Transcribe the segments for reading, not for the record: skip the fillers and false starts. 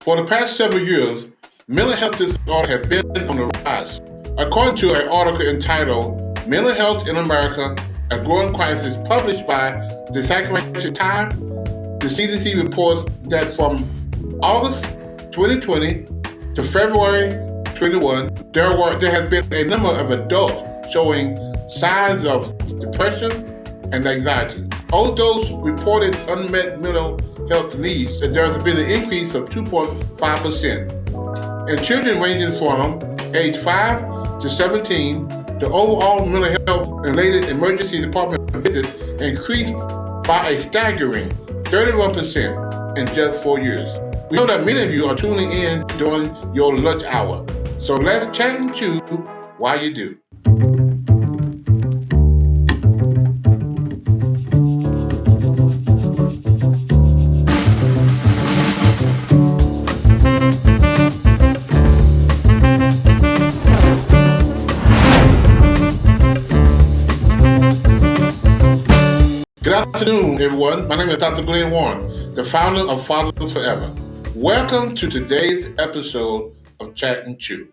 For the past several years, mental health disorders have been on the rise. According to an article entitled Mental Health in America, a Growing Crisis published by the Sacramento Times, the CDC reports that from August 2020 to February 21, there has been a number of adults showing signs of depression and anxiety. Of those reported unmet mental health needs, there has been an increase of 2.5%. In children ranging from age 5 to 17, the overall mental health-related emergency department visits increased by a staggering 31% in just 4 years. We know that many of you are tuning in during your lunch hour, so let's chat and chew while you do. Good afternoon, everyone. My name is Dr. Glen Warren, the founder of Fatherlessness Forever. Welcome to today's episode of Chat and Chew.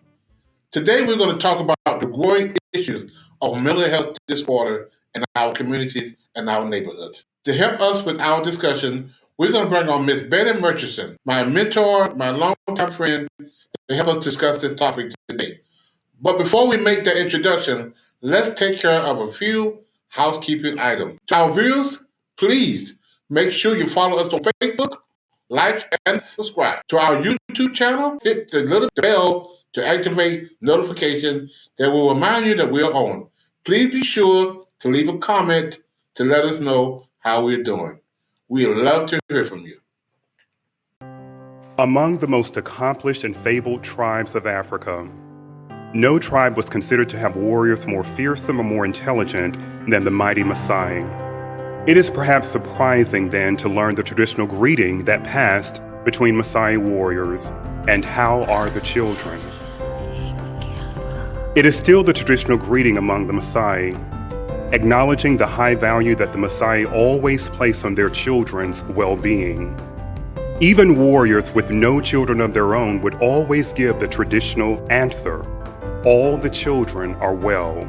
Today, we're going to talk about the growing issues of mental health disorder in our communities and our neighborhoods. To help us with our discussion, we're going to bring on Miss Betty Murchison, my mentor, my longtime friend, to help us discuss this topic today. But before we make that introduction, let's take care of a few housekeeping items. To our viewers, please make sure you follow us on Facebook, like, and subscribe. To our YouTube channel, hit the little bell to activate notifications that will remind you that we're on. Please be sure to leave a comment to let us know how we're doing. We'd love to hear from you. Among the most accomplished and fabled tribes of Africa, no tribe was considered to have warriors more fearsome or more intelligent than the mighty Maasai. It is perhaps surprising then to learn the traditional greeting that passed between Maasai warriors, and how are the children? It is still the traditional greeting among the Maasai, acknowledging the high value that the Maasai always place on their children's well-being. Even warriors with no children of their own would always give the traditional answer, all the children are well,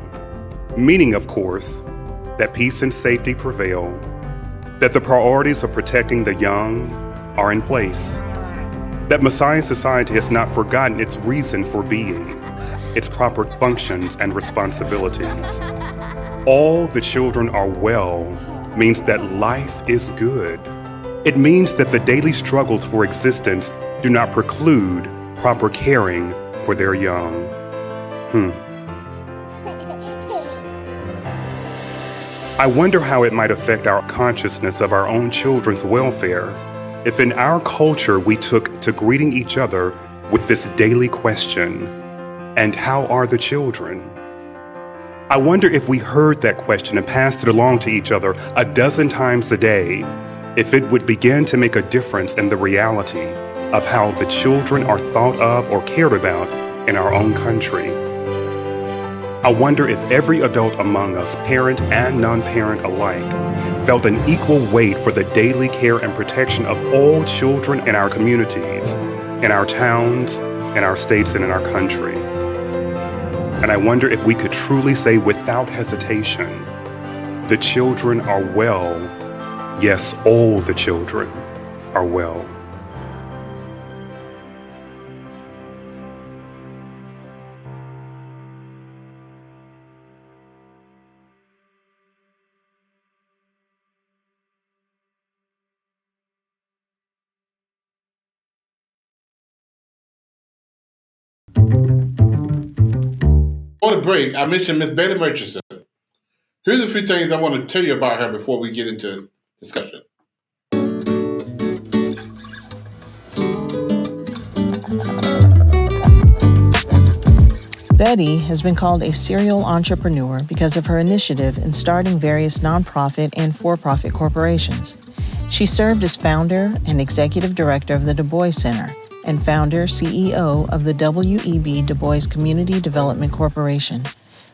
meaning, of course, that peace and safety prevail, that the priorities of protecting the young are in place, that Maasai society has not forgotten its reason for being, its proper functions and responsibilities. All the children are well means that life is good. It means that the daily struggles for existence do not preclude proper caring for their young. I wonder how it might affect our consciousness of our own children's welfare if in our culture we took to greeting each other with this daily question, and how are the children? I wonder if we heard that question and passed it along to each other a dozen times a day, if it would begin to make a difference in the reality of how the children are thought of or cared about in our own country. I wonder if every adult among us, parent and non-parent alike, felt an equal weight for the daily care and protection of all children in our communities, in our towns, in our states, and in our country. And I wonder if we could truly say without hesitation, the children are well. Yes, all the children are well. Before the break, I mentioned Miss Betty Murchison. Here's a few things I want to tell you about her before we get into this discussion. Betty has been called a serial entrepreneur because of her initiative in starting various nonprofit and for-profit corporations. She served as founder and executive director of the Du Bois Center and founder, CEO of the W.E.B. Du Bois Community Development Corporation,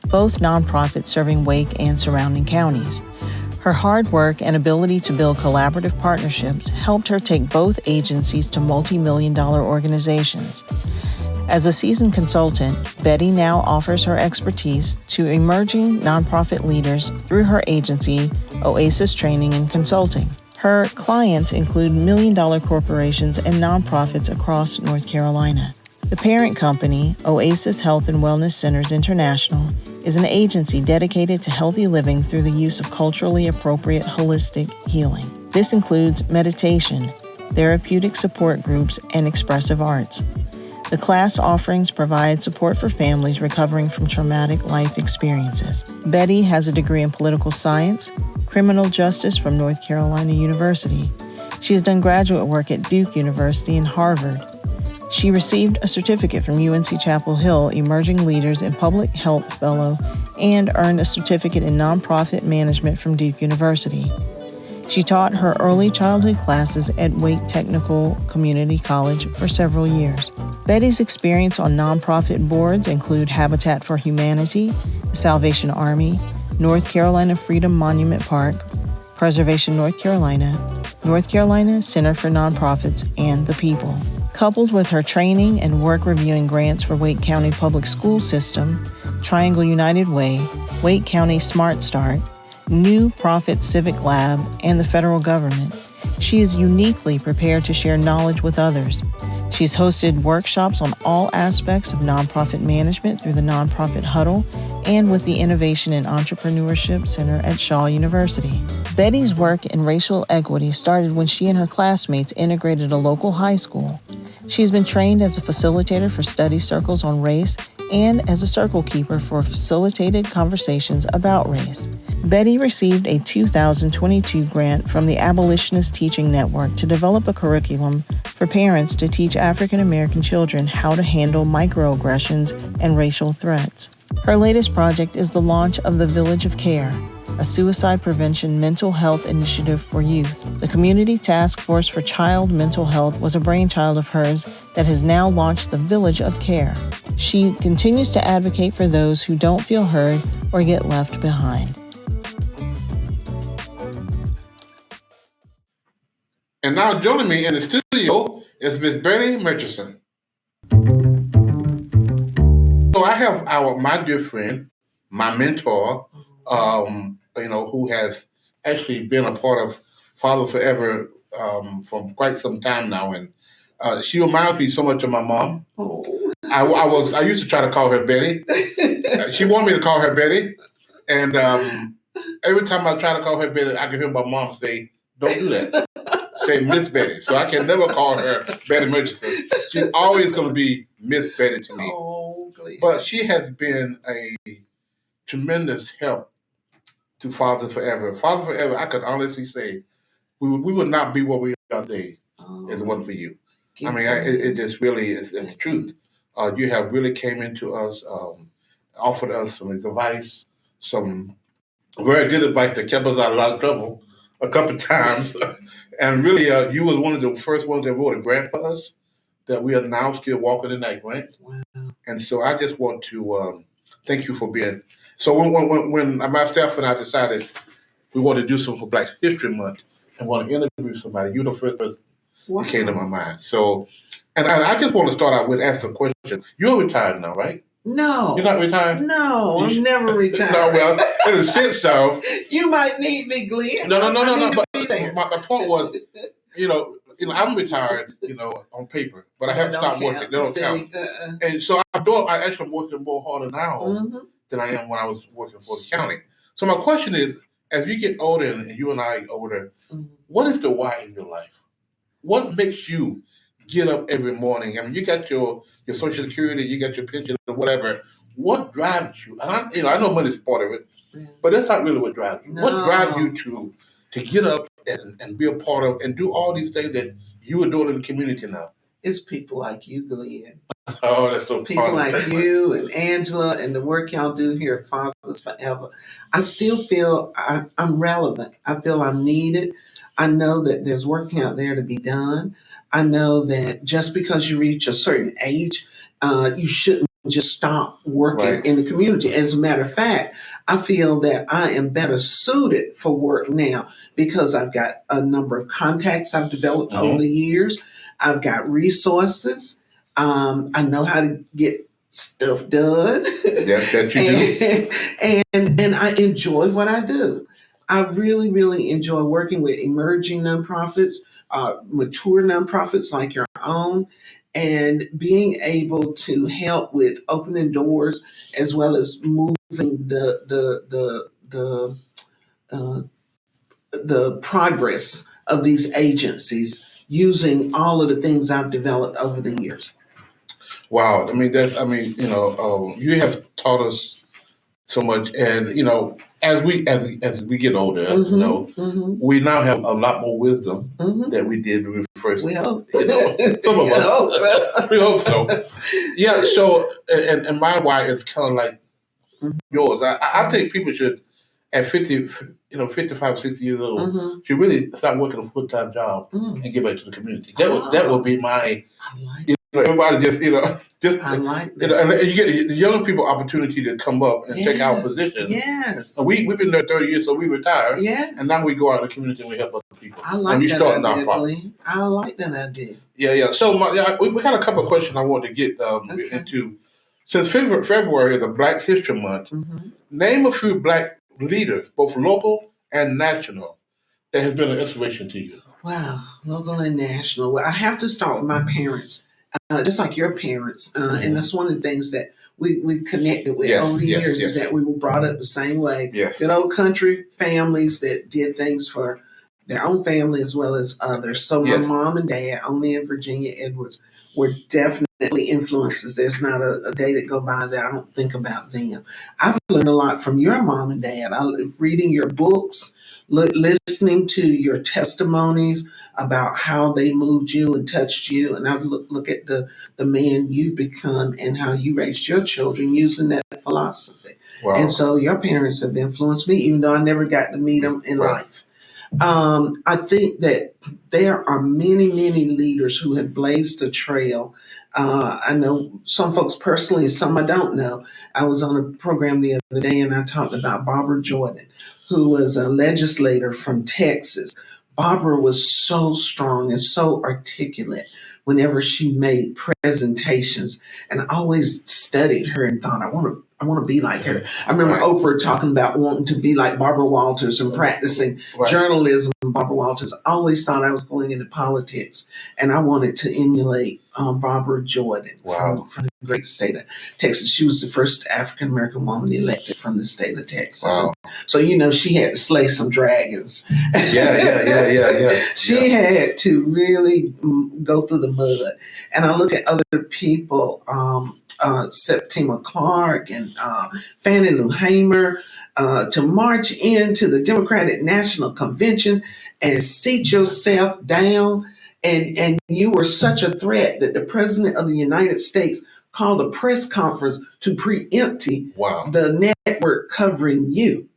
both nonprofits serving Wake and surrounding counties. Her hard work and ability to build collaborative partnerships helped her take both agencies to multi-million-dollar organizations. As a seasoned consultant, Betty now offers her expertise to emerging nonprofit leaders through her agency, Oasis Training and Consulting. Her clients include million-dollar corporations and nonprofits across North Carolina. The parent company, Oasis Health and Wellness Centers International, is an agency dedicated to healthy living through the use of culturally appropriate holistic healing. This includes meditation, therapeutic support groups, and expressive arts. The class offerings provide support for families recovering from traumatic life experiences. Betty has a degree in political science, criminal justice from North Carolina University. She has done graduate work at Duke University and Harvard. She received a certificate from UNC Chapel Hill, Emerging Leaders in Public Health Fellow, and earned a certificate in nonprofit management from Duke University. She taught her early childhood classes at Wake Technical Community College for several years. Betty's experience on nonprofit boards include Habitat for Humanity, the Salvation Army, North Carolina Freedom Monument Park, Preservation North Carolina Center for Nonprofits, and the People. Coupled with her training and work reviewing grants for Wake County Public School System, Triangle United Way, Wake County Smart Start, New Profit Civic Lab, and the federal government, she is uniquely prepared to share knowledge with others. She's hosted workshops on all aspects of nonprofit management through the Nonprofit Huddle and with the Innovation and Entrepreneurship Center at Shaw University. Betty's work in racial equity started when she and her classmates integrated a local high school. She's been trained as a facilitator for study circles on race and as a circle keeper for facilitated conversations about race. Betty received a 2022 grant from the Abolitionist Teaching Network to develop a curriculum for parents to teach African American children how to handle microaggressions and racial threats. Her latest project is the launch of the Village of Care, a suicide prevention mental health initiative for youth. The Community Task Force for Child Mental Health was a brainchild of hers that has now launched the Village of Care. She continues to advocate for those who don't feel heard or get left behind. And now joining me in the studio is Miss Betty Murchison. So I have my dear friend, my mentor, who has actually been a part of Fathers Forever from quite some time now, and she reminds me so much of my mom. Oh. I used to try to call her Betty. She wanted me to call her Betty, and every time I try to call her Betty, I can hear my mom say, "Don't do that. Say Miss Betty." So I can never call her Betty Murchison. She's always going to be Miss Betty to me. Oh, please. But she has been a tremendous help to Fathers Forever. Fathers Forever, I can honestly say, we would not be where we are today if it wasn't for you. It just really is the truth. You have really came into us, offered us some advice, some very good advice that kept us out of a lot of trouble a couple of times. And really, you was one of the first ones that wrote a grant for us that we are now still walking in that grant. Wow. And so I just want to thank you for being. So when my staff and I decided we want to do something for Black History Month and want to interview somebody, you're the first person that came to my mind. So, and I just want to start out with asking a question. You're retired now, right? No. You're not retired? No, I'm never retired. No, well, in a sense of. You might need me, Glenn. No. But there. my point was, I'm retired, on paper, but I have to stop working. They don't count. And so I actually am working more harder now than I am when I was working for the county. So my question is, as you get older and you and I older, what is the why in your life? What makes you get up every morning? I mean, you got your Social Security, you got your pension or whatever. What drives you? And I know money's part of it, but that's not really what drives you. No. What drives you to get up and be a part of and do all these things that you are doing in the community now? It's people like you, Glenn. Oh, that's so People fun. like you and Angela and the work y'all do here at Fathers Forever. I still feel I'm relevant. I feel I'm needed. I know that there's work out there to be done. I know that just because you reach a certain age, you shouldn't just stop working in the community. As a matter of fact, I feel that I am better suited for work now because I've got a number of contacts I've developed over the years. I've got resources. I know how to get stuff done. Yes, that you do. And I enjoy what I do. I really, really enjoy working with emerging nonprofits, mature nonprofits like your own, and being able to help with opening doors as well as moving uh, the progress of these agencies using all of the things I've developed over the years. Wow. You have taught us so much, and as we get older, we now have a lot more wisdom than we did when we first. We hope. Some of us. Hope so. We hope so. Yeah. So, and my why is kind of like yours. I think people should, at 50, 55, 60 years old, should really start working a full-time job and get back to the community. That would be my. Everybody just I like that. and you get the younger people opportunity to come up and take our position. Yes. We've been there 30 years, so we retired. Yes. And now we go out in the community and we help other people. I like and we that start idea, nonprofits. I like that idea. Yeah. So we got a couple of questions I want to get into. Since February is a Black History Month, name a few Black leaders, both local and national, that has been an inspiration to you. Wow, local and national. Well, I have to start with my parents. Just like your parents, and that's one of the things that we connected with over the years is that we were brought up the same way. Yes. Good old country families that did things for their own family as well as others. So my mom and dad, only in Virginia Edwards, were definitely influences. There's not a day that go by that I don't think about them. I've learned a lot from your mom and dad. Reading your books, listening to your testimonies about how they moved you and touched you, and I look at the man you've become and how you raised your children using that philosophy. Wow. And so your parents have influenced me, even though I never got to meet them in life. I think that there are many, many leaders who have blazed a trail. I know some folks personally, some I don't know. I was on a program the other day and I talked about Barbara Jordan, who was a legislator from Texas. Barbara was so strong and so articulate whenever she made presentations, and I always studied her and thought, I want to be like her. I remember Oprah talking about wanting to be like Barbara Walters and practicing journalism. Barbara Walters. I always thought I was going into politics, and I wanted to emulate Barbara Jordan from the great state of Texas. She was the first African American woman elected from the state of Texas. Wow. So she had to slay some dragons. Yeah. She had to really go through the mud. And I look at other people, Septima Clark and Fannie Lou Hamer, to march into the Democratic National Convention and seat yourself down. And you were such a threat that the President of the United States called a press conference to preempt the network covering you.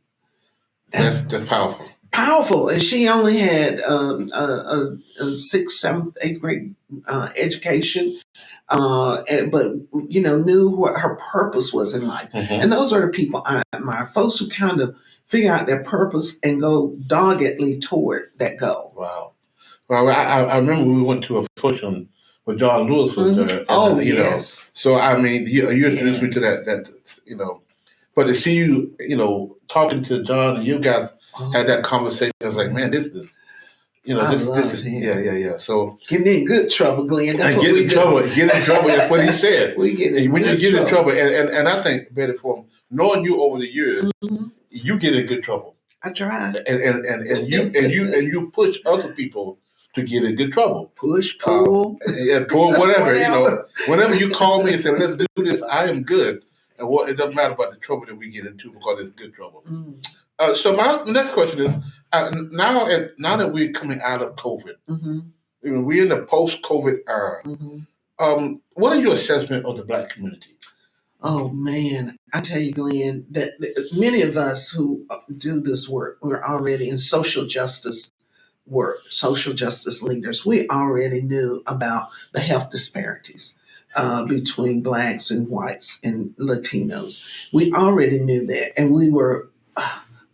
That's powerful. Powerful. And she only had a 6th, 7th, 8th grade education, but knew what her purpose was in life. And those are the people I admire. Folks who kind of figure out their purpose and go doggedly toward that goal. Wow. Well, I remember we went to a function where John Lewis was there. And, yes. So you introduced me to that. But to see you, talking to John and you guys had that conversation, I was like, man, this is. This is yeah. So get in good trouble, Glenn. That's what get in trouble. Get in trouble. That's what he said. We get in when you get trouble. in trouble, and I think, Betty, from knowing you over the years, you get in good trouble. I try. And you push other people to get in good trouble. Push, pull, pull, whatever. Whenever you call me and say, let's do this, I am good. And it doesn't matter about the trouble that we get into because it's good trouble. So my next question is, now that we're coming out of COVID, we're in the post-COVID era. What is your assessment of the Black community? Oh man, I tell you, Glenn, that many of us who do this work, we're already in social justice work, social justice leaders. We already knew about the health disparities. between blacks and whites and Latinos. We already knew that, and we were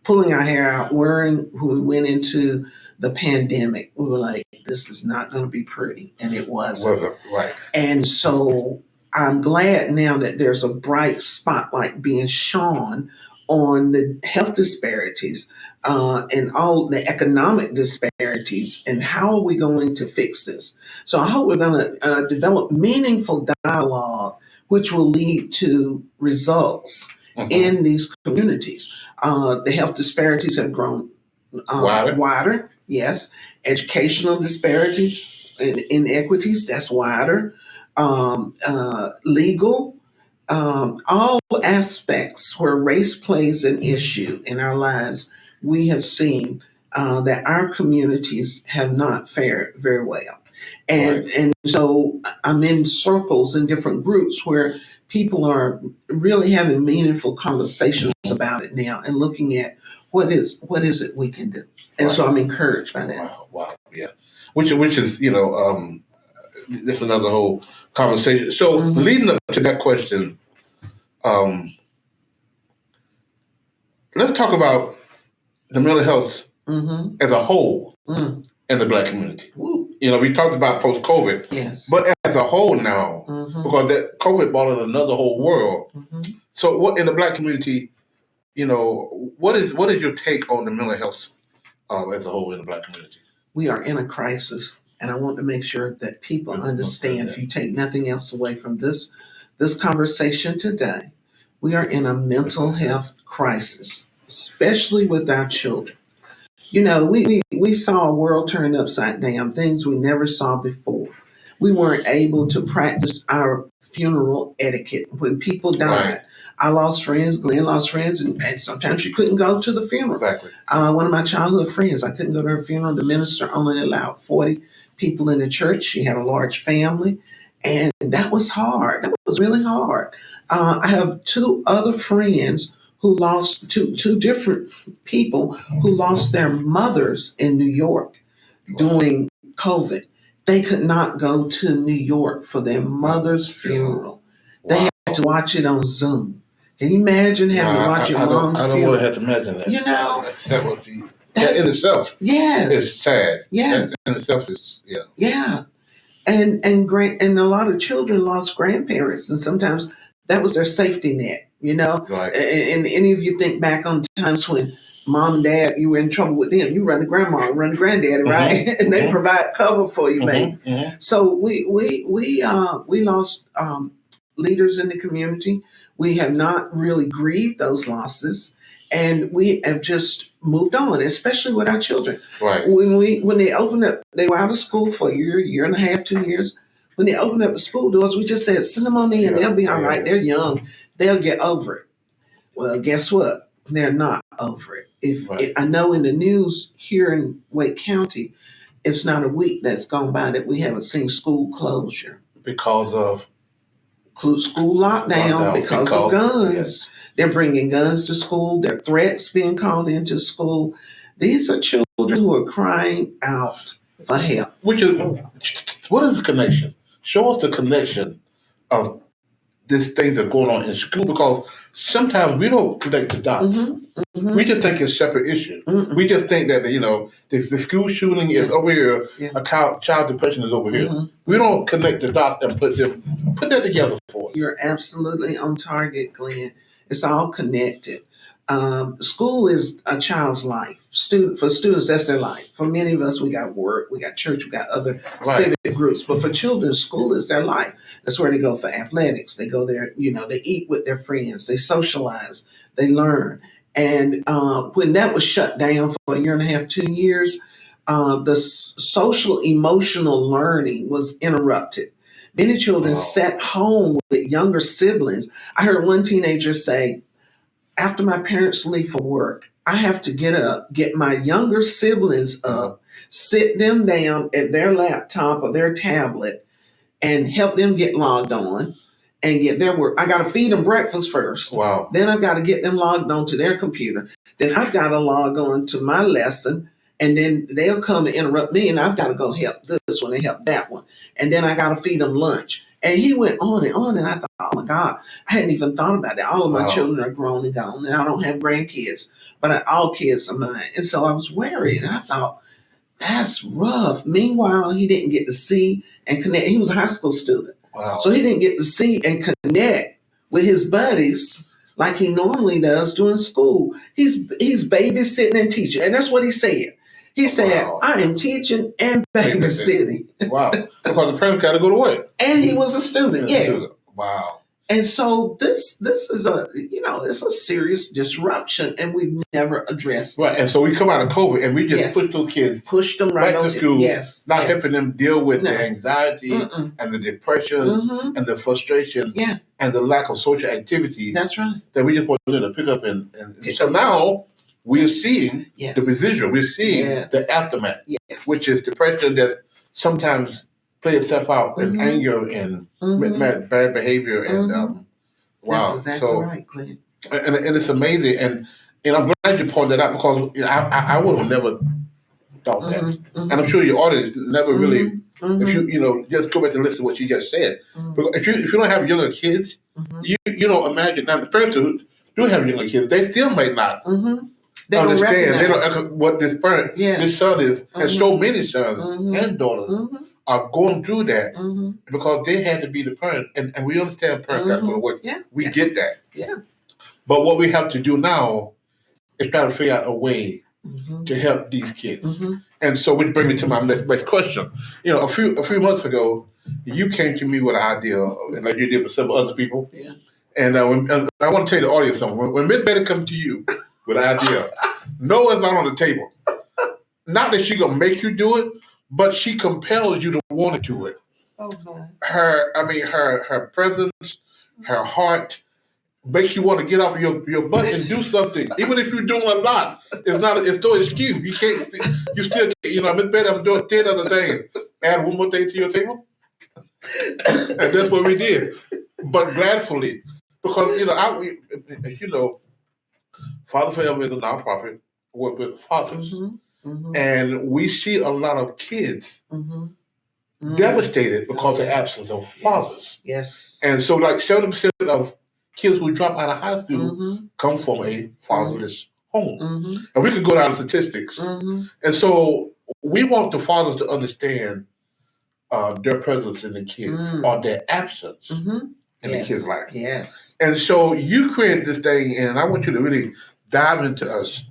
pulling our hair out, worrying when we went into the pandemic. We were like, "This is not going to be pretty," and it wasn't. Right. And so I'm glad now that there's a bright spotlight being shone on the health disparities and all the economic disparities, and how are we going to fix this? So I hope we're going to develop meaningful dialogue, which will lead to results in these communities. The health disparities have grown wider, yes. Educational disparities and inequities, that's wider. Legal, all aspects where race plays an issue in our lives, we have seen that our communities have not fared very well. And so I'm in circles in different groups where people are really having meaningful conversations about it now and looking at what is it we can do. And so I'm encouraged by that. Wow, yeah. Which is, this is another whole conversation. So leading up to that question, let's talk about the mental health as a whole in the Black community. We talked about post-COVID, yes, but as a whole now, because that COVID brought in another whole world. So what in the Black community, what is your take on the mental health as a whole in the Black community? We are in a crisis, and I want to make sure that people understand, if you take nothing else away from this conversation today, we are in a mental health crisis, especially with our children. We saw a world turned upside down, things we never saw before. We weren't able to practice our funeral etiquette when people died. Right. I lost friends, Glenn lost friends, and sometimes you couldn't go to the funeral. Exactly. One of my childhood friends, I couldn't go to her funeral. The minister only allowed 40 people in the church. She had a large family, and that was hard. That was really hard. I have two other friends who lost two different people who lost their mothers in New York during COVID. They could not go to New York for their mother's funeral. They had to watch it on Zoom. Can you imagine having to watch your mom's funeral? I don't want to have to imagine that. That would be, that in itself, yes, is sad. Yes, that in itself is yeah. And a lot of children lost grandparents, and sometimes that was their safety net. Right. And any of you think back on times when mom and dad, you were in trouble with them, you run to grandma, run to granddaddy, right? And they provide cover for you, baby. So we lost leaders in the community. We have not really grieved those losses, and we have just moved on, especially with our children. Right. When they opened up, they were out of school for a year and a half, 2 years. When they opened up the school doors, we just said, send them on in. They'll be all right. They're young. They'll get over it. Well, guess what? They're not over it. I know in the news here in Wake County, it's not a week that's gone by that we haven't seen school closure. Because of? School lockdown because of guns. Yes. They're bringing guns to school. There are threats being called into school. These are children who are crying out for help. What is the connection? Show us the connection of these things that are going on in school, because sometimes we don't connect the dots. We just think it's separate issue. We just think that the school shooting is over here, a child depression is over here. We don't connect the dots and put that together for us. You're absolutely on target, Glenn. It's all connected. School is a child's life. For students, that's their life. For many of us, we got work, we got church, we got other civic groups. But for children, school is their life. That's where they go for athletics. They go there, they eat with their friends, they socialize, they learn. And when that was shut down for a year and a half, 2 years, the social emotional learning was interrupted. Many children sat home with younger siblings. I heard one teenager say, after my parents leave for work, I have to get up, get my younger siblings up, sit them down at their laptop or their tablet, and help them get logged on and get their work. I got to feed them breakfast first. Wow. Then I've got to get them logged on to their computer. Then I've got to log on to my lesson. And then they'll come and interrupt me, and I've got to go help this one and help that one. And then I got to feed them lunch. And he went on, and I thought, oh my God, I hadn't even thought about that. All of my children are grown and gone, and I don't have grandkids, but all kids are mine. And so I was worried, and I thought, that's rough. Meanwhile, he didn't get to see and connect. He was a high school student. Wow. So he didn't get to see and connect with his buddies like he normally does during school. He's babysitting and teaching. And that's what he said. He said, I am teaching and babysitting. Wow. Because the parents got to go to work. And he was a student, yes. Wow. And so this is it's a serious disruption, and we've never addressed right. And so we come out of COVID, and we just pushed those kids, pushed them right back to school, not helping them deal with the anxiety and the depression and the frustration and the lack of social activities. That's right. That we just wanted to pick up and so now we're seeing the residual. We're seeing the aftermath, which is depression that sometimes play itself out in anger and bad behavior and wow. That's exactly right, Glenn. And it's amazing and I'm glad you pointed that out because I would have never thought that. And I'm sure your audience never really if you just go back and listen to what you just said. Because if you don't have younger kids, you don't imagine now the parents who do have younger kids, they still might not they understand. They don't what this parent, this son is, and so many sons and daughters are going through that because they had to be the parent, and we understand parents got to go to work. We get that. But what we have to do now is try to figure out a way to help these kids. And so, which brings me to my next question. A few months ago, you came to me with an idea, and like you did with several other people. And I want to tell the audience something. When Miss Betty comes to you with an idea, no, it's not on the table. Not that she's gonna make you do it, but she compels you to want to do it. Oh my. Her presence, her heart makes you want to get off of your butt and do something. Even if you're doing a lot, it's no excuse. You can't. You still. Miss Betty, I'm doing 10 other things. Add one more thing to your table, and that's what we did. But gladfully, because Father Forever is a nonprofit work with fathers. And we see a lot of kids devastated because of the absence of fathers. Yes. And so like 70% of kids who drop out of high school come from a fatherless home. And we could go down to statistics. And so we want the fathers to understand their presence in the kids or their absence in the kids' life. Yes. And so you created this thing, and I want you to really dive into us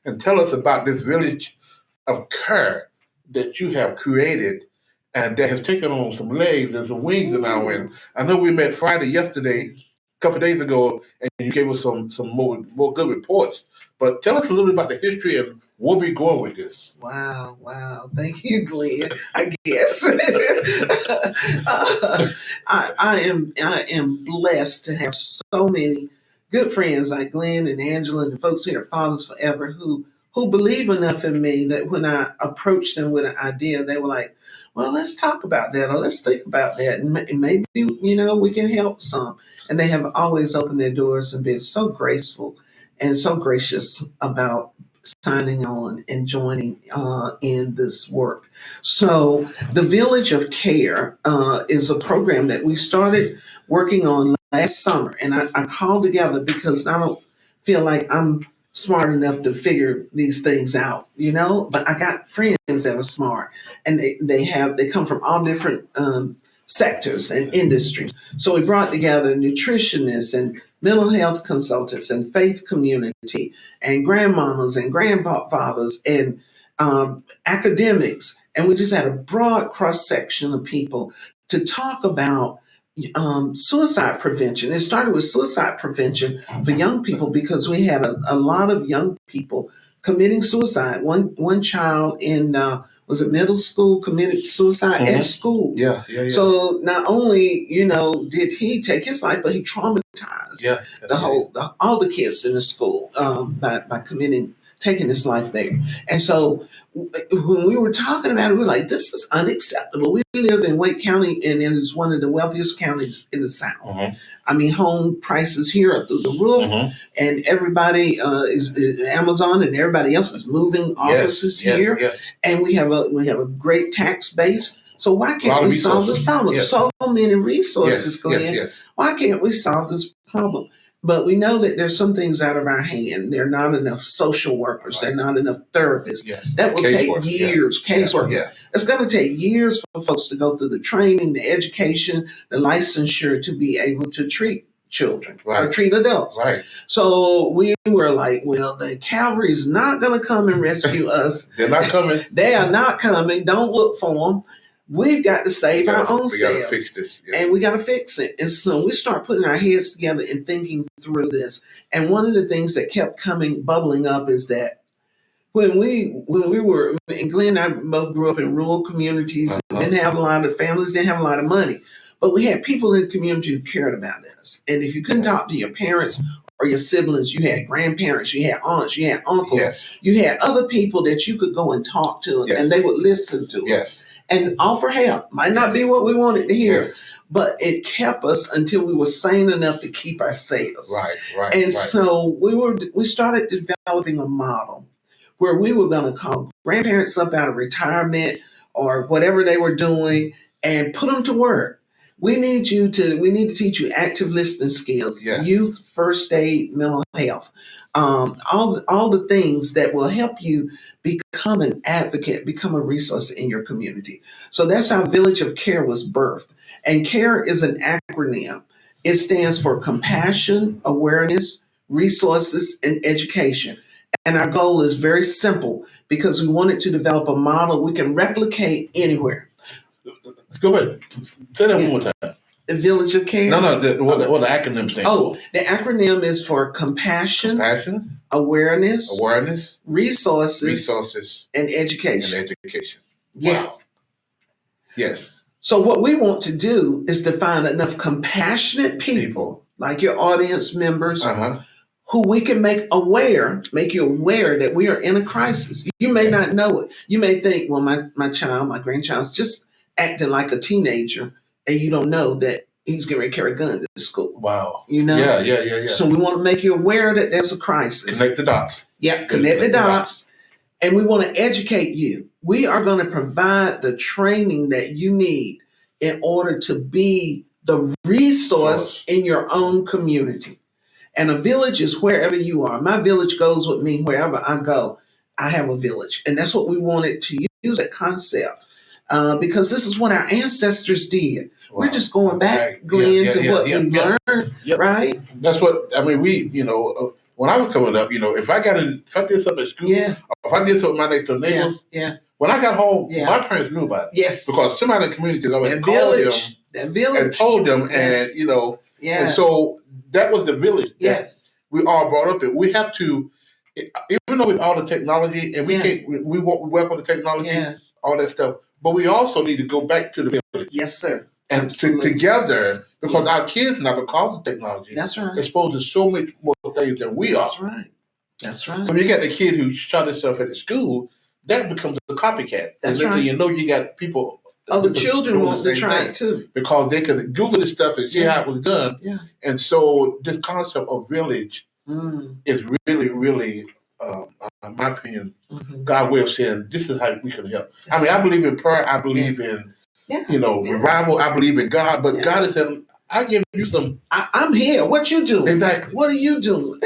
and tell us about this village of care that you have created and that has taken on some legs and some wings now. And I know we met yesterday, a couple of days ago, and you gave us some more good reports. But tell us a little bit about the history and where we're going with this. Wow. Thank you, Glenn. I guess. I am blessed to have so many good friends like Glenn and Angela and the folks here at Fathers Forever who believe enough in me that when I approached them with an idea, they were like, well, let's talk about that or let's think about that. And maybe, we can help some. And they have always opened their doors and been so graceful and so gracious about signing on and joining in this work. So the Village of Care is a program that we started working on last summer. And I called together because I don't feel like I'm smart enough to figure these things out, but I got friends that are smart and they come from all different sectors and industries. So we brought together nutritionists and mental health consultants and faith community and grandmamas and grandfathers and academics. And we just had a broad cross section of people to talk about suicide prevention. It started with suicide prevention for young people because we had a lot of young people committing suicide. One child in was it middle school committed suicide at school. Yeah. So not only did he take his life, but he traumatized all the kids in the school by taking his life there. And so when we were talking about it, we were like, this is unacceptable. We live in Wake County, and it is one of the wealthiest counties in the South. I mean, home prices here are through the roof, and everybody is Amazon, and everybody else is moving offices here. And we have a great tax base, So why can't we solve this problem? Yes. So many resources, Glenn. Yes. Why can't we solve this problem? But we know that there's some things out of our hand. There are not enough social workers. Right. There are not enough therapists. Yes. That will take years. Caseworkers. Yeah. It's going to take years for folks to go through the training, the education, the licensure to be able to treat children or treat adults. Right. So we were like, well, the cavalry's not going to come and rescue us. They're not coming. They are not coming. Don't look for them. We've got to save our own selves. We got to fix this. Yeah. And we got to fix it. And so we start putting our heads together and thinking through this. And one of the things that kept bubbling up is that when we were, and Glenn and I both grew up in rural communities, didn't have a lot of families, didn't have a lot of money. But we had people in the community who cared about us. And if you couldn't talk to your parents or your siblings, you had grandparents, you had aunts, you had uncles, you had other people that you could go and talk to, and they would listen to us and offer help. Might not be what we wanted to hear, but it kept us until we were sane enough to keep ourselves. Right. And so we started developing a model where we were going to call grandparents up out of retirement or whatever they were doing and put them to work. We need to teach you active listening skills, youth first aid, mental health, all the things that will help you become an advocate, become a resource in your community. So that's how Village of Care was birthed. And CARE is an acronym. It stands for compassion, awareness, resources, and education. And our goal is very simple because we wanted to develop a model we can replicate anywhere. Let's go ahead. Say that one more time. The Village of Care? No, what the acronym stands for? The acronym is for compassion, awareness, resources, and education. Yes. Wow. Yes. So what we want to do is to find enough compassionate people, like your audience members, who we can make you aware that we are in a crisis. You may not know it. You may think, well, my grandchild's just acting like a teenager, and you don't know that he's going to carry a gun to school. Wow. You know? Yeah. So we want to make you aware that there's a crisis. Connect the dots. Yeah, connect the dots. And we want to educate you. We are going to provide the training that you need in order to be the resource in your own community. And a village is wherever you are. My village goes with me wherever I go. I have a village. And that's what we wanted to use, that concept. Because this is what our ancestors did. Wow. We're just going back, Glenn, to what we learned, right? That's what, I mean, when I was coming up, if I did something at school, or if I did something with my next door neighbors, when I got home, my parents knew about it. Yes. Because somebody in the community always called them and told them, and, and so that was the village. Yes. We all brought up it. We have to, even though with all the technology, and we work with the technology, all that stuff, but we also need to go back to the village. Yes, sir. And together, because our kids now, because of technology, exposed to so much more things than we are. That's right. So when you got the kid who shot himself at the school, that becomes a copycat. That's right. You know, you got people. The children want to try it too. Because they could Google this stuff and see how it was done. Yeah. And so this concept of village is really, really, in my opinion, God's way of saying this is how we can help. I mean, I believe in prayer. I believe in, revival. I believe in God. But God is saying, I give you some. I'm here. What you doing? Exactly. What are you doing?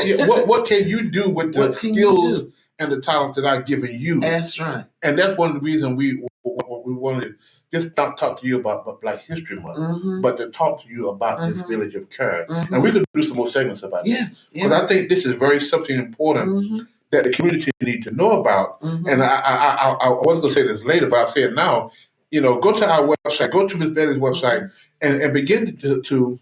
What can you do with the skills and the talents that I've given you? That's right. And that's one of the reasons we wanted just not talk to you about Black History Month, but to talk to you about this Village of Care. And we could do some more segments about this. Because I think this is something important that the community need to know about. And I was going to say this later, but I'll say it now. Go to our website, go to Ms. Betty's website, and begin to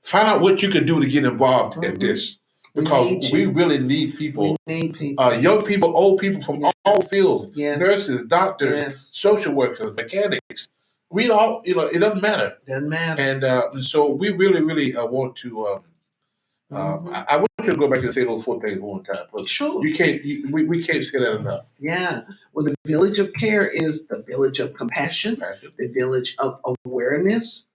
find out what you can do to get involved in this. Because we really need people. We need people. Young people, old people from all fields. Nurses, doctors, social workers, mechanics. We all, it doesn't matter. Doesn't matter. And so we really, really want to, I want you to go back and say those 4 things one time. Sure. You can't, we can't say that enough. Yeah. Well, the Village of Care is the village of compassion, the village of awareness,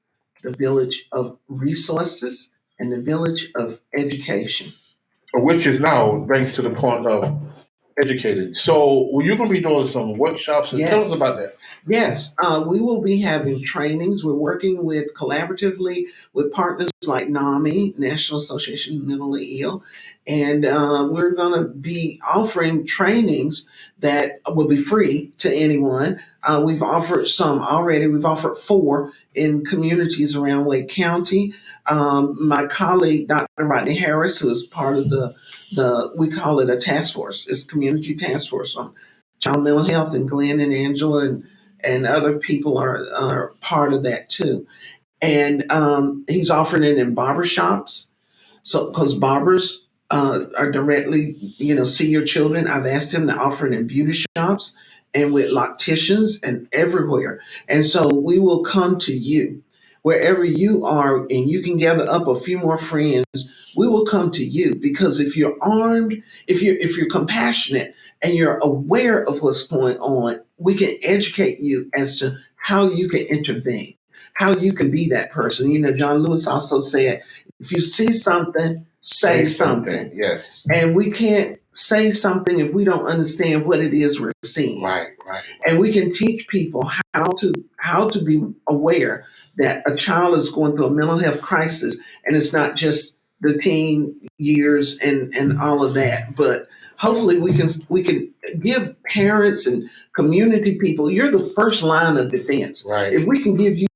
the village of resources, and the village of education. Which is now brings to the point of educated. So you're going to be doing some workshops, and tell us about that. Yes, we will be having trainings. We're working collaboratively with partners like NAMI, National Association of Mentally Ill, and we're going to be offering trainings that will be free to anyone. We've offered some already. We've offered 4 in communities around Wake County. My colleague, Dr. Rodney Harris, who is part of we call it a task force. It's community task force on child mental health, and Glenn and Angela and other people are part of that too. And he's offering it in barbershops. So, because barbers are directly, see your children. I've asked him to offer it in beauty shops and with locticians and everywhere. And so we will come to you wherever you are, and you can gather up a few more friends. We will come to you, because if you're armed, if you're compassionate and you're aware of what's going on, we can educate you as to how you can intervene, how you can be that person. John Lewis also said, if you see something, say something. Yes. And we can't say something if we don't understand what it is we're seeing. Right. And we can teach people how to be aware that a child is going through a mental health crisis, and it's not just the teen years and all of that, but hopefully we can give parents and community people, you're the first line of defense. Right. If we can give you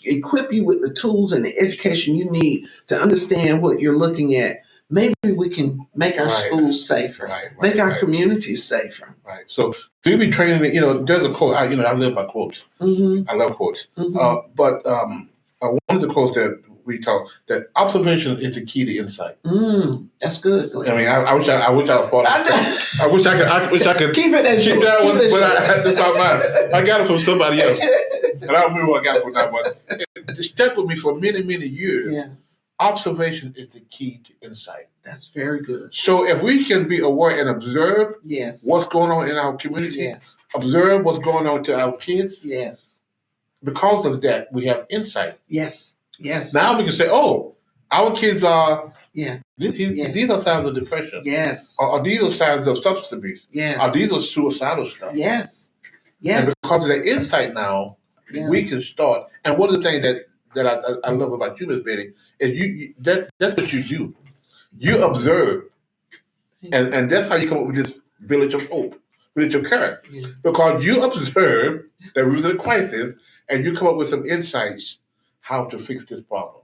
equip you with the tools and the education you need to understand what you're looking at, maybe we can make our schools safer, make our communities safer. Right. So you'll be training, there's a quote, I live by quotes. Mm-hmm. I love quotes. Mm-hmm. But one of the quotes that we talk, that observation is the key to insight. That's good, Glenn. I mean, I wish I was part of that. I wish I could keep it as keep that one, but I had to stop mine. I got it from somebody else. And I don't remember where I got it from now, but it stuck with me for many, many years. Yeah. Observation is the key to insight. That's very good. So if we can be aware and observe what's going on in our community, observe what's going on to our kids, because of that, we have insight. Yes. Now we can say, our kids are, these are signs of depression. Yes. Or these are signs of substance abuse. Yes. Or these are suicidal stuff. Yes. And because of that insight now, we can start. And one of the things that I love about you, Miss Betty, is that's what you do. You observe. And that's how you come up with this village of hope, village of care. Yeah. Because you observe that there was a crisis, and you come up with some insights how to fix this problem.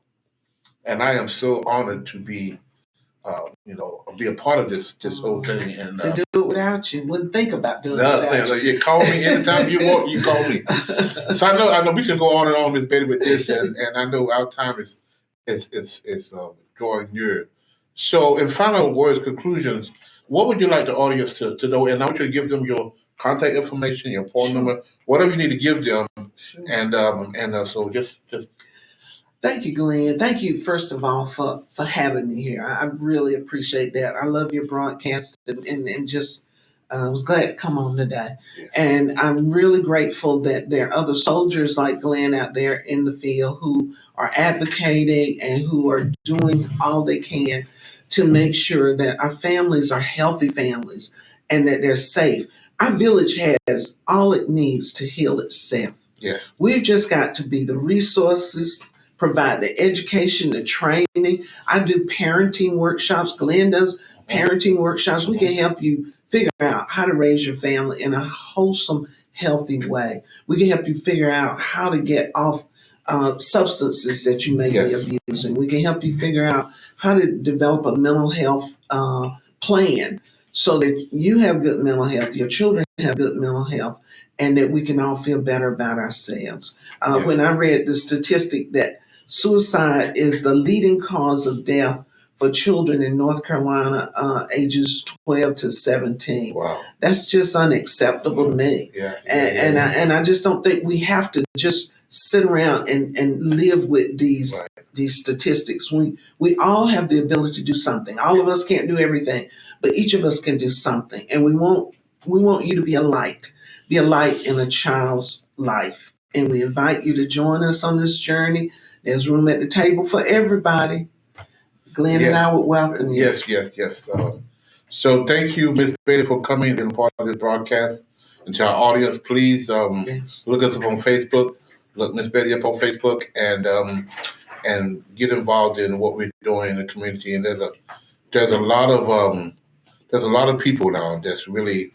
And I am so honored to be, be a part of this whole thing. And to do it without you, wouldn't think about doing it without you. You call me anytime you want. You call me. So I know we can go on and on, Miss Betty, with this, and I know our time is drawing near. So, in final words, conclusions, what would you like the audience to know? And I want you to give them your contact information, your phone number, whatever you need to give them. Sure. And so just. Thank you, Glenn. Thank you, first of all, for having me here. I really appreciate that. I love your broadcast, and just was glad to come on today. Yes. And I'm really grateful that there are other soldiers like Glenn out there in the field who are advocating and who are doing all they can to make sure that our families are healthy families and that they're safe. Our village has all it needs to heal itself. Yes. We've just got to be the resources, provide the education, the training. I do parenting workshops. Glenn does parenting workshops. We can help you figure out how to raise your family in a wholesome, healthy way. We can help you figure out how to get off substances that you may be abusing. We can help you figure out how to develop a mental health plan so that you have good mental health, your children have good mental health, and that we can all feel better about ourselves. When I read the statistic that suicide is the leading cause of death for children in North Carolina ages 12 to 17. Wow. That's just unacceptable to me. And I just don't think we have to just sit around and live with these statistics. We all have the ability to do something. All of us can't do everything, but each of us can do something. And we want you to be a light in a child's life. And we invite you to join us on this journey. There's room at the table for everybody. Glenn and I would welcome you. Yes. So thank you, Miss Betty, for coming and part of this broadcast. And to our audience, please Yes. look us up on Facebook. Look Miss Betty up on Facebook and get involved in what we're doing in the community. And there's a lot of people now that's really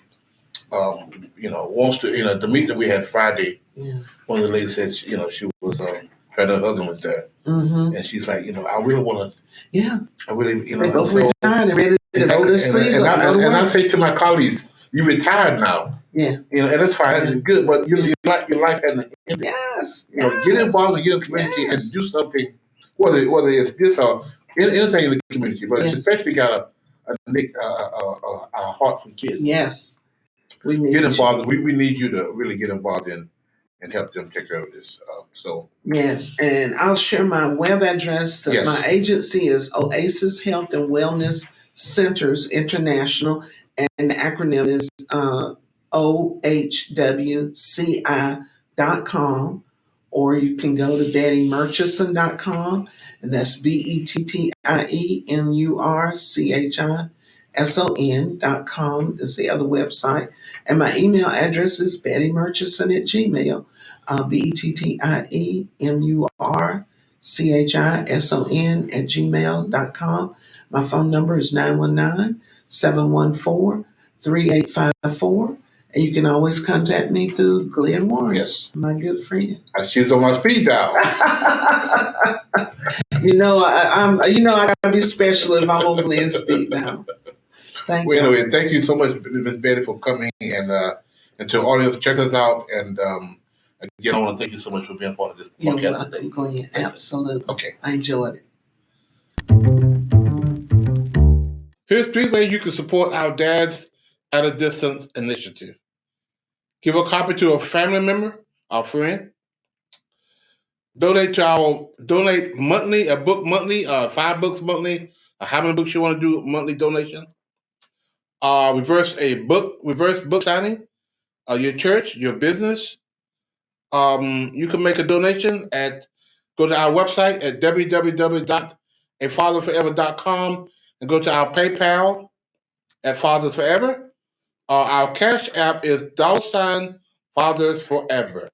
wants to the meeting that we had Friday. Yeah. One of the ladies said she was her and her husband was there, and she's like, I really want to. Yeah. I really, They both retired and ready to roll their sleeves up. And I say to my colleagues, you retired now. Yeah. And it's fine, it's good, but your life hasn't ended. Yes. Get involved and get in the community and do something, whether it's this or anything in the community, but especially got a heart for kids. Yes. We need get involved. We need you to really get involved in and help them take care of this. Yes, and I'll share my web address. Yes. My agency is Oasis Health and Wellness Centers International, and the acronym is OHWCI.com, or you can go to BettyMurchison.com, and that's BettyMurchison.com is the other website. And my email address is BettyMurchison@gmail.com. BettyMurchison@gmail.com. My phone number is 919-714-3854. And you can always contact me through Glen Warren. Yes. My good friend. She's on my speed dial. I gotta be special if I'm on Glen's speed dial. Thank you. Anyway, thank you so much, Ms. Betty, for coming and to the audience, check us out and again, I want to thank you so much for being part of this podcast. You're welcome, Glenn. Absolutely. Okay. I enjoyed it. Here's 3 ways you can support our Dads at a Distance initiative. Give a copy to a family member, our friend. Donate monthly, a book monthly, 5 books monthly, how many books you want to do monthly donation. Reverse book signing, your church, your business. You can make a donation go to our website at www.afatherforever.com and go to our PayPal at Fathers Forever. Our Cash App is $Fathers Forever.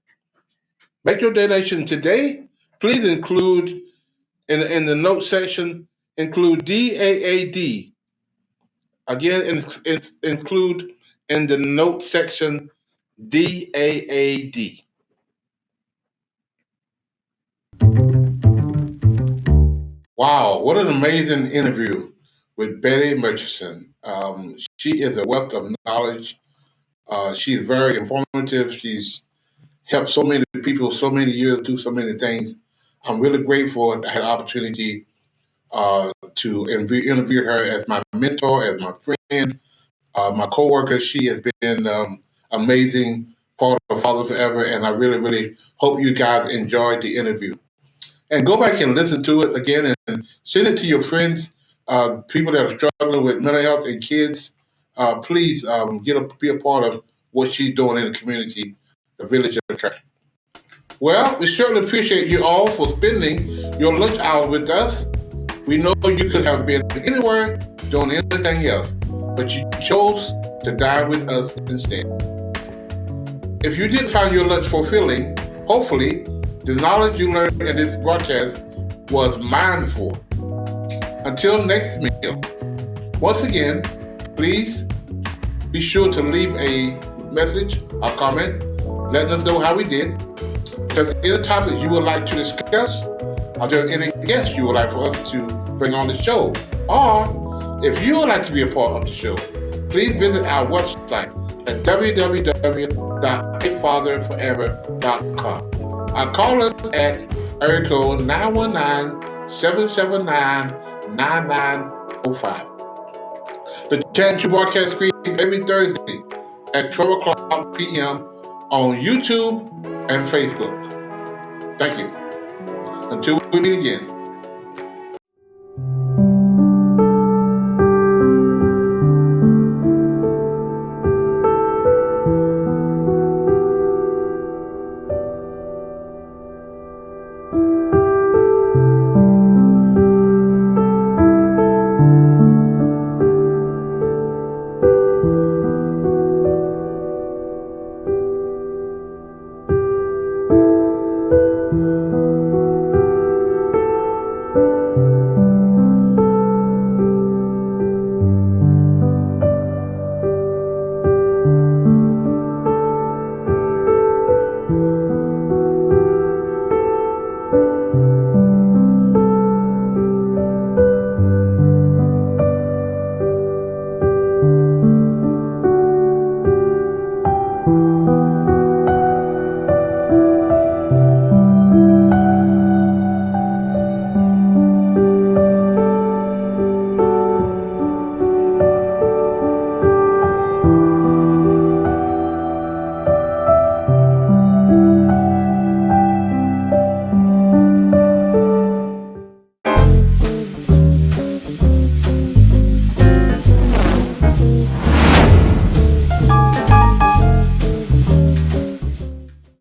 Make your donation today. Please include in the note section, include DAAD. Again, include in the note section DAAD. Wow, what an amazing interview with Betty Murchison. She is a wealth of knowledge. She's very informative. She's helped so many people so many years do so many things. I'm really grateful I had the opportunity to interview her as my mentor, as my friend, my coworker. She has been amazing part of Father Forever, and I really, really hope you guys enjoyed the interview. And go back and listen to it again and send it to your friends, people that are struggling with mental health and kids. Please be a part of what she's doing in the community, the village of Church. Well, we certainly appreciate you all for spending your lunch hour with us. We know you could have been anywhere doing anything else, but you chose to dine with us instead. If you did find your lunch fulfilling, hopefully the knowledge you learned in this broadcast was mindful. Until next meal, once again, please be sure to leave a message or comment letting us know how we did. If there's any topics you would like to discuss, or there's any guests you would like for us to bring on the show, or if you would like to be a part of the show, please visit our website at www.afatherforever.com. Call us at area code 919-779-9905. The Chat and broadcast screen every Thursday at 12 o'clock p.m. on YouTube and Facebook. Thank you. Until we meet again.